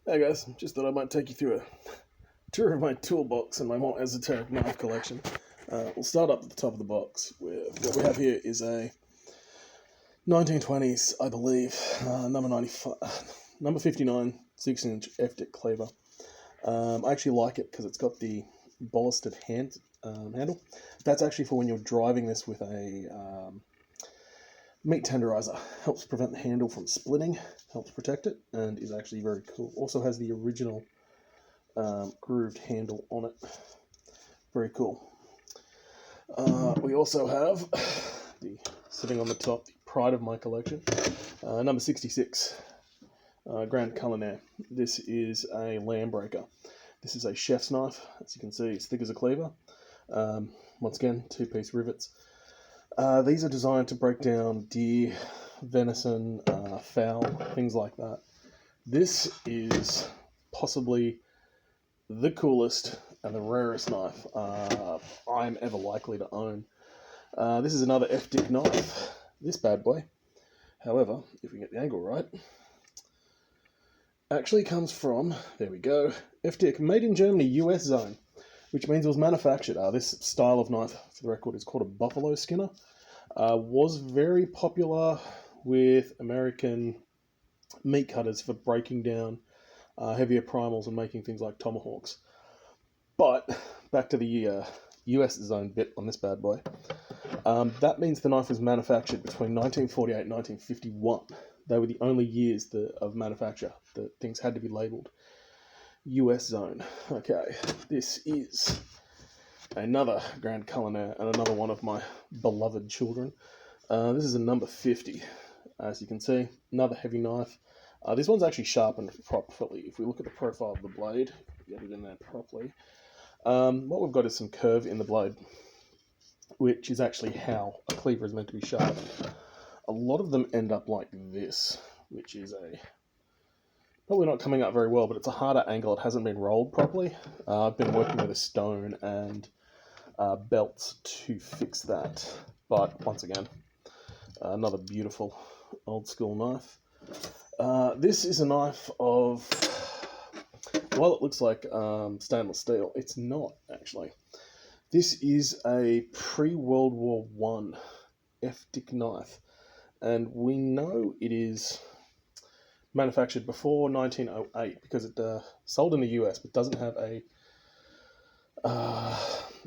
Hey guys, just thought I might take you through a tour of my toolbox and my more esoteric knife collection. We'll start up at the top of the box with what we have here is a 1920s, I believe, number 59 6-inch FDIC cleaver. I actually like it because it's got the ballasted handle. That's actually for when you're driving this with a meat tenderizer. Helps prevent the handle from splitting, helps protect it, and is actually very cool. Also has the original grooved handle on it. Very cool. We also have sitting on the top, the pride of my collection, number 66, Grand Culinaire. This is a lamb breaker. This is a chef's knife. As you can see, it's thick as a cleaver. Once again, two-piece rivets. These are designed to break down deer, venison, fowl, things like that. This is possibly the coolest and the rarest knife I'm ever likely to own. This is another FDIC knife, this bad boy. However, if we get the angle right, actually comes from, there we go, FDIC, made in Germany, US zone, which means it was manufactured. This style of knife, for the record, is called a buffalo skinner. Was very popular with American meat cutters for breaking down heavier primals and making things like tomahawks. But back to the US zone bit on this bad boy. That means the knife was manufactured between 1948 and 1951. They were the only years of manufacture that things had to be labelled US zone. Okay, this is another Grand Culinaire and another one of my beloved children. This is a number 50. As you can see, another heavy knife. This one's actually sharpened properly. If we look at the profile of the blade, get it in there properly, what we've got is some curve in the blade, which is actually how a cleaver is meant to be sharpened. A lot of them end up like this, which is probably not coming out very well, but it's a harder angle. It hasn't been rolled properly. I've been working with a stone and belts to fix that. But once again, another beautiful old school knife. This is a knife of, while it looks like stainless steel, it's not actually. This is a pre-World War I FDIC knife, and we know it is manufactured before 1908 because it sold in the US but doesn't have a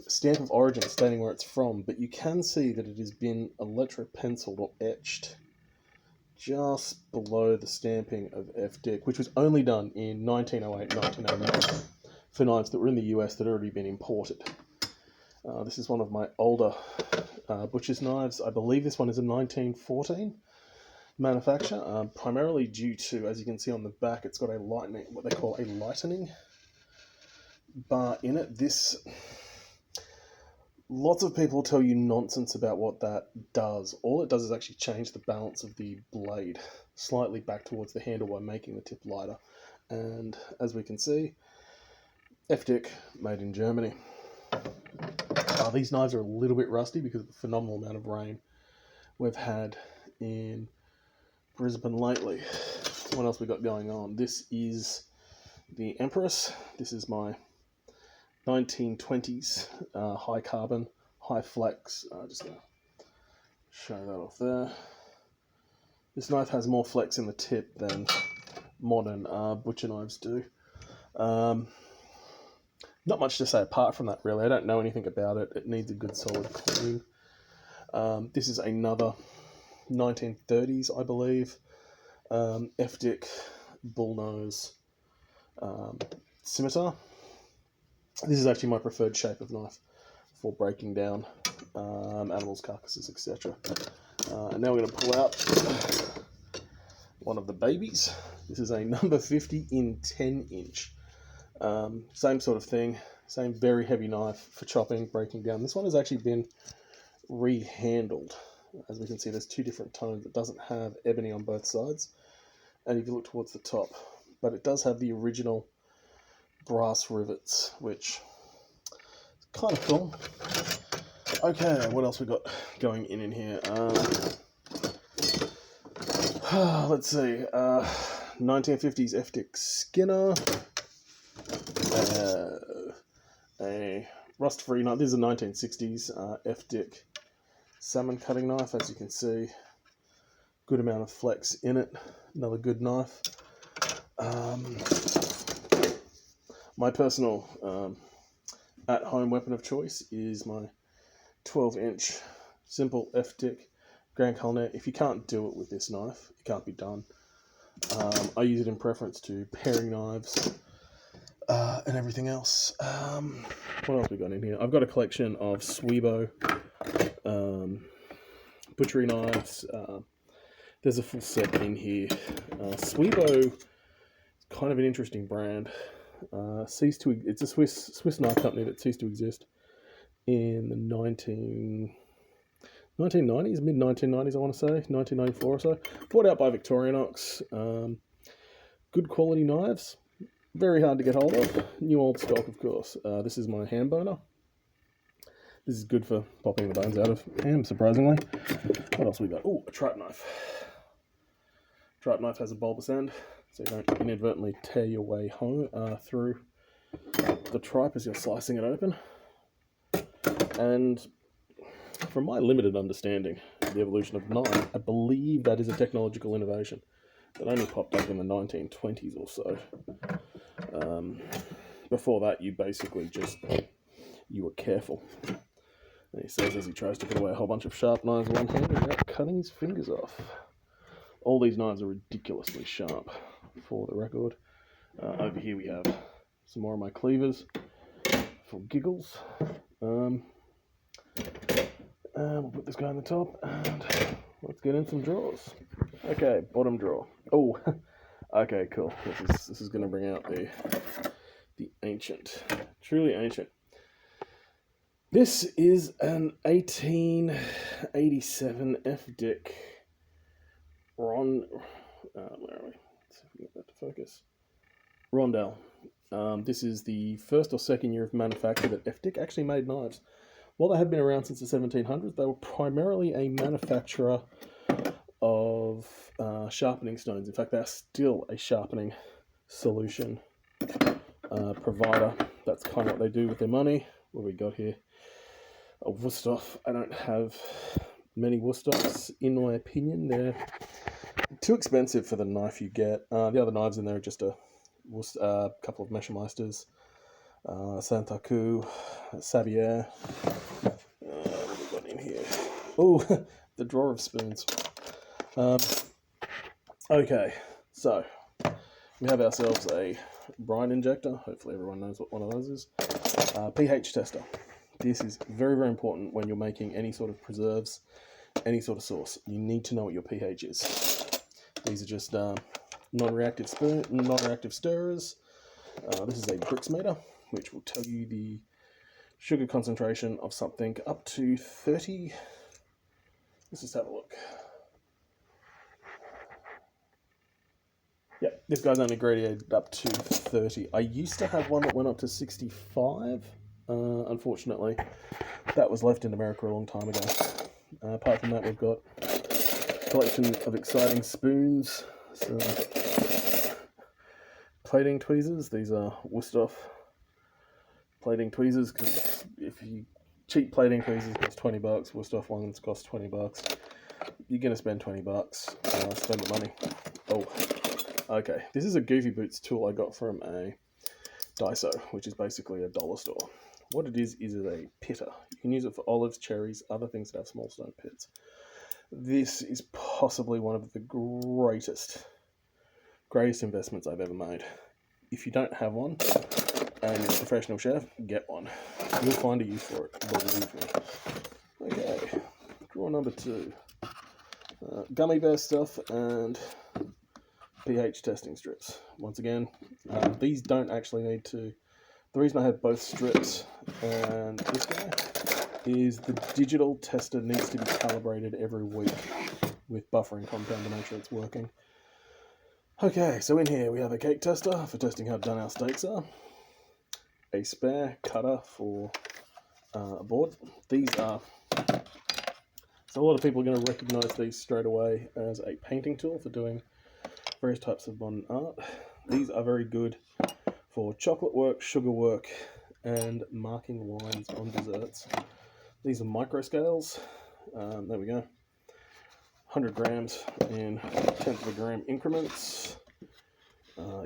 stamp of origin stating where it's from, but you can see that it has been electro-penciled or etched just below the stamping of FDIC, which was only done in 1908 and 1909 for knives that were in the US that had already been imported. This is one of my older butcher's knives. I believe this one is a 1914 manufacture, primarily due to, as you can see on the back, it's got a lightning, what they call a lightening bar in it. Lots of people tell you nonsense about what that does. All it does is actually change the balance of the blade slightly back towards the handle by making the tip lighter. And as we can see, FDIC, made in Germany. These knives are a little bit rusty because of the phenomenal amount of rain we've had in Brisbane lately. What else we got going on? This is the Empress. This is my 1920s high carbon, high flex. Just going to show that off there. This knife has more flex in the tip than modern butcher knives do. Not much to say apart from that, really. I don't know anything about it. It needs a good solid clean. This is another 1930s, I believe, FDIC bullnose scimitar. This is actually my preferred shape of knife for breaking down animals' carcasses, etc. And now we're going to pull out one of the babies. This is a number 50 in 10-inch. Same sort of thing, same very heavy knife for chopping, breaking down. This one has actually been rehandled. As we can see, there's two different tones. It doesn't have ebony on both sides, and if you look towards the top, but it does have the original brass rivets, which is kind of cool. Okay, what else we got going in here? Let's see. 1950s FDIC Skinner. A rust-free knife. This is a 1960s FDIC salmon cutting knife, as you can see. Good amount of flex in it. Another good knife. My personal at-home weapon of choice is my 12-inch simple FDIC Grand Colnet. If you can't do it with this knife, it can't be done. I use it in preference to paring knives and everything else. What else we got in here? I've got a collection of Swibo butchery knives. There's a full set in here. Swibo is kind of an interesting brand. It's a Swiss knife company that ceased to exist in the 1990s, mid-1990s, I want to say, 1994 or so. Bought out by Victorinox. Good quality knives. Very hard to get hold of. New old stock, of course. This is my ham boner. This is good for popping the bones out of ham, surprisingly. What else we got? Oh, a tripe knife. Tripe knife has a bulbous end, so you don't inadvertently tear your way home through the tripe as you're slicing it open. And from my limited understanding of the evolution of knife, I believe that is a technological innovation that only popped up in the 1920s or so. Before that, you basically you were careful. And he says as he tries to put away a whole bunch of sharp knives one-handed without cutting his fingers off. All these knives are ridiculously sharp, for the record. Over here we have some more of my cleavers for giggles. We'll put this guy on the top and let's get in some drawers. Okay, bottom drawer. Oh, okay, cool. This is going to bring out the ancient, truly ancient. This is an 1887 FDIC where are we? Let's see if we can get that to focus. Rondell. This is the first or second year of manufacture that FDIC actually made knives. While they have been around since the 1700s, they were primarily a manufacturer of sharpening stones. In fact, they're still a sharpening solution provider. That's kind of what they do with their money. What have we got here? A Wüsthof. I don't have many Wüsthofs, in my opinion. They're too expensive for the knife you get. The other knives in there are just a couple of Messermeisters, Santaku, Sabier. What have we got in here? Oh, the drawer of spoons. Okay, so we have ourselves a brine injector. Hopefully everyone knows what one of those is. pH tester. This is very, very important when you're making any sort of preserves, any sort of sauce. You need to know what your pH is. These are just non-reactive stirrers. This is a Brix meter, which will tell you the sugar concentration of something up to 30. Let's just have a look. Yeah, this guy's only gradiated up to 30. I used to have one that went up to 65. Unfortunately, that was left in America a long time ago. Apart from that, we've got a collection of exciting spoons, some plating tweezers. These are Wüsthof plating tweezers, because if you cheap plating tweezers cost $20, Wüsthof ones cost $20. You're gonna spend $20. Spend the money. Oh, okay. This is a Goofy Boots tool I got from a Daiso, which is basically a dollar store. What it is a pitter. You can use it for olives, cherries, other things that have small stone pits. This is possibly one of the greatest investments I've ever made. If you don't have one and you're a professional chef, get one. You'll find a use for it, believe me. Okay, drawer number 2. Gummy bear stuff and pH testing strips. Once again, these don't actually need to. The reason I have both strips and this guy is the digital tester needs to be calibrated every week with buffering compound to make sure it's working. Okay, so in here we have a cake tester for testing how done our steaks are, a spare cutter for a board. These are, so a lot of people are going to recognize these straight away as a painting tool for doing various types of modern art. These are very good for chocolate work, sugar work, and marking lines on desserts. These are micro scales. There we go. 100 grams in 1/10 of a gram increments.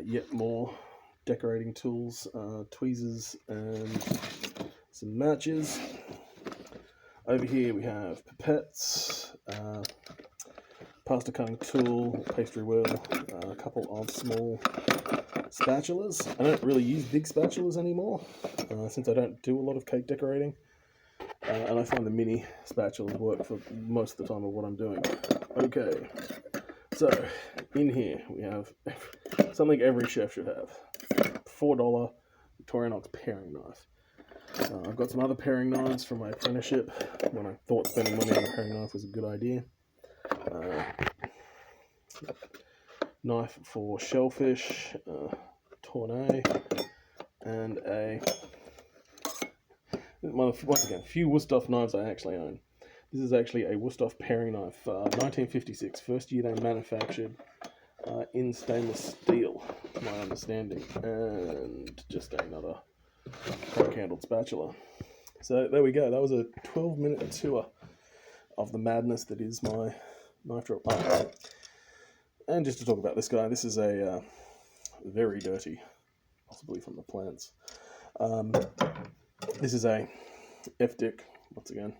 Yet more decorating tools, tweezers, and some matches. Over here we have pipettes, pasta cutting tool, pastry wheel, a couple of small spatulas. I don't really use big spatulas anymore, since I don't do a lot of cake decorating. And I find the mini spatulas work for most of the time of what I'm doing. Okay, so in here we have something every chef should have. $4 Victorinox paring knife. I've got some other paring knives from my apprenticeship when I thought spending money on a paring knife was a good idea. Knife for shellfish, tournée, and once again, a few Wusthof knives I actually own. This is actually a Wusthof paring knife, 1956, first year they manufactured, in stainless steel, to my understanding, and just another crank-handled spatula. So there we go. That was a 12-minute tour of the madness that is my knife drill. Oh. And just to talk about this guy, this is a very dirty, possibly from the plants. This is a FDIC, once again.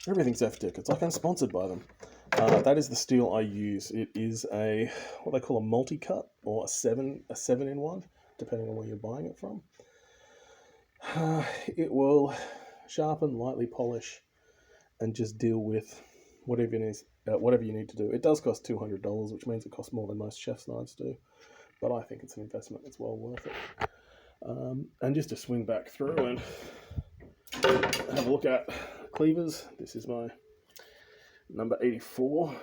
Everything's FDIC. It's like I'm sponsored by them. That is the steel I use. It is a, what they call a multi-cut, or a 7-in-1, depending on where you're buying it from. It will sharpen, lightly polish, and just deal with whatever you need to do. It does cost $200, which means it costs more than most chef's knives do, but I think it's an investment that's well worth it. And just to swing back through and have a look at cleavers. This is my number 84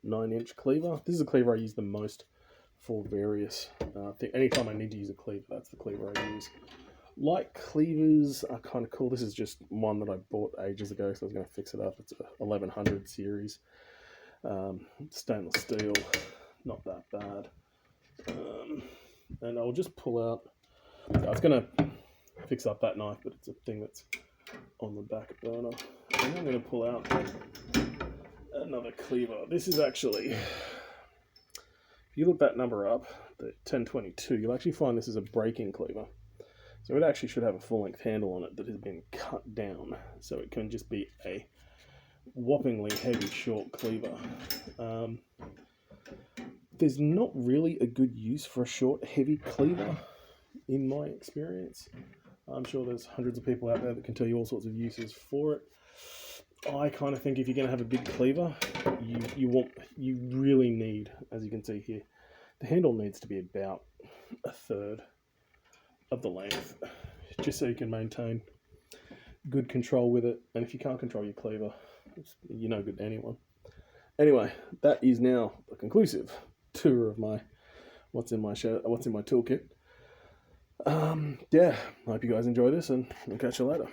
9-inch cleaver. This is a cleaver I use the most for various anytime I need to use a cleaver, that's the cleaver I use. Light cleavers are kind of cool. This is just one that I bought ages ago, so I was going to fix it up. It's a 1100 series, stainless steel, not that bad. And I'll just pull out, I was going to fix up that knife, but it's a thing that's on the back burner. And I'm going to pull out another cleaver. This is actually, if you look that number up, the 1022, you'll actually find this is a breaking cleaver. So it actually should have a full-length handle on it that has been cut down, so it can just be a whoppingly heavy short cleaver. There's not really a good use for a short, heavy cleaver, in my experience. I'm sure there's hundreds of people out there that can tell you all sorts of uses for it. I kind of think if you're going to have a big cleaver, you really need, as you can see here, the handle needs to be about 1/3 of the length, just so you can maintain good control with it. And if you can't control your cleaver, you're no good to anyone. Anyway, that is now a conclusive tour of my what's in my toolkit. Yeah, I hope you guys enjoy this, and I'll catch you later.